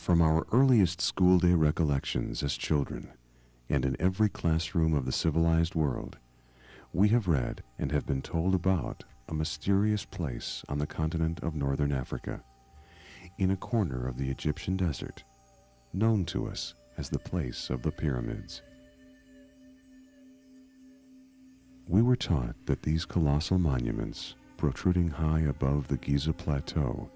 From our earliest school day recollections as children, and in every classroom of the civilized world, we have read and have been told about a mysterious place on the continent of northern Africa, in a corner of the Egyptian desert, known to us as the place of the pyramids. We were taught that these colossal monuments, protruding high above the Giza Plateau,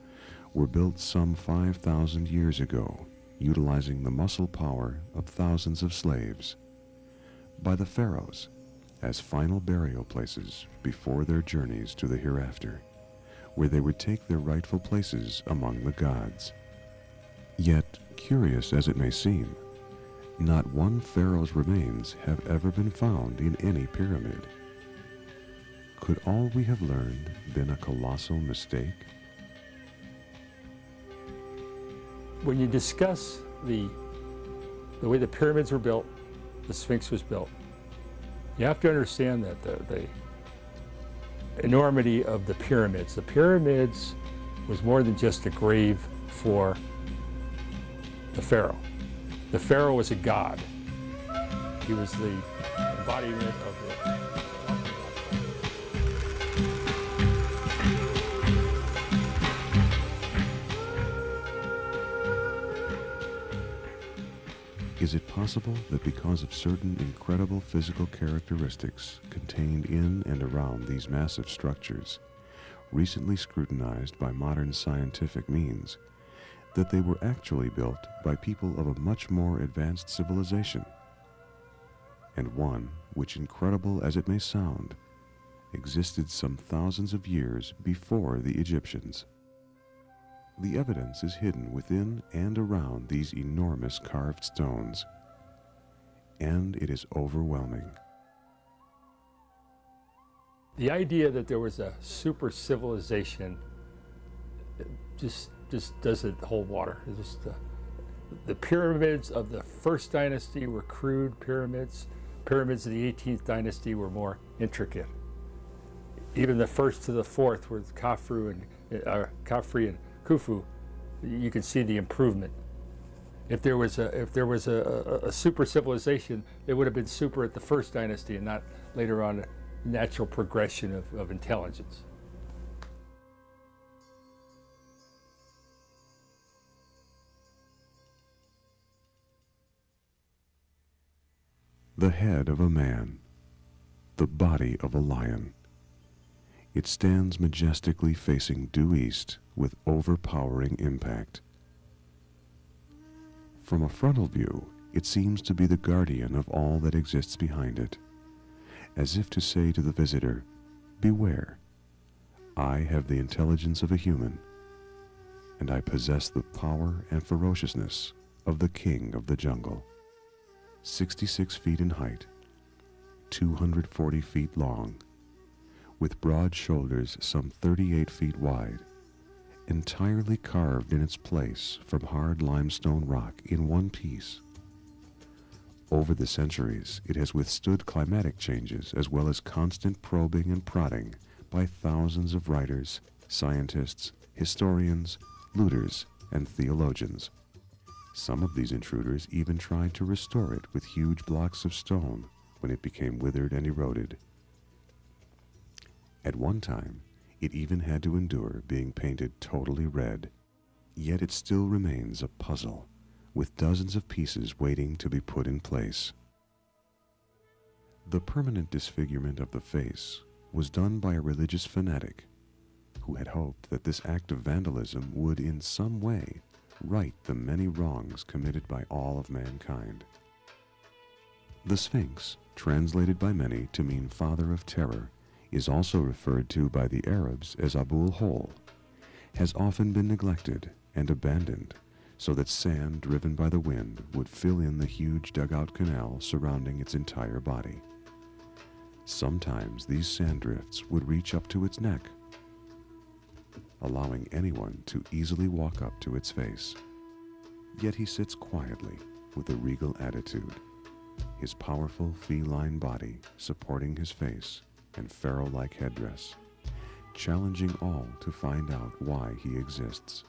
were built some 5,000 years ago, utilizing the muscle power of thousands of slaves, by the pharaohs as final burial places before their journeys to the hereafter, where they would take their rightful places among the gods. Yet, curious as it may seem, not one pharaoh's remains have ever been found in any pyramid. Could all we have learned been a colossal mistake? When you discuss the way the pyramids were built, the Sphinx was built, you have to understand that the enormity of the pyramids. The pyramids was more than just a grave for the pharaoh. The pharaoh was a god. He was the embodiment of the... Is it possible that because of certain incredible physical characteristics contained in and around these massive structures, recently scrutinized by modern scientific means, that they were actually built by people of a much more advanced civilization, and one which, incredible as it may sound, existed some thousands of years before the Egyptians? The evidence is hidden within and around these enormous carved stones, and it is overwhelming. The idea that there was a super civilization just doesn't hold water. It's just, the pyramids of the first dynasty were crude pyramids. Pyramids of the 18th dynasty were more intricate. Even the first to the fourth, with Khafre and Khufu, you can see the improvement. If there was a super civilization, it would have been super at the first dynasty and not later on a natural progression of intelligence. The head of a man, the body of a lion. It stands majestically facing due east with overpowering impact. From a frontal view, it seems to be the guardian of all that exists behind it, as if to say to the visitor, "Beware, I have the intelligence of a human, and I possess the power and ferociousness of the king of the jungle." 66 feet in height, 240 feet long, with broad shoulders some 38 feet wide, entirely carved in its place from hard limestone rock in one piece. Over the centuries, it has withstood climatic changes as well as constant probing and prodding by thousands of writers, scientists, historians, looters, and theologians. Some of these intruders even tried to restore it with huge blocks of stone when it became withered and eroded. At one time, it even had to endure being painted totally red, yet it still remains a puzzle, with dozens of pieces waiting to be put in place. The permanent disfigurement of the face was done by a religious fanatic who had hoped that this act of vandalism would in some way right the many wrongs committed by all of mankind. The Sphinx, translated by many to mean Father of Terror, is also referred to by the Arabs as Abul Hol, has often been neglected and abandoned so that sand driven by the wind would fill in the huge dugout canal surrounding its entire body. Sometimes these sand drifts would reach up to its neck, allowing anyone to easily walk up to its face. Yet he sits quietly with a regal attitude, his powerful feline body supporting his face and pharaoh-like headdress, challenging all to find out why he exists.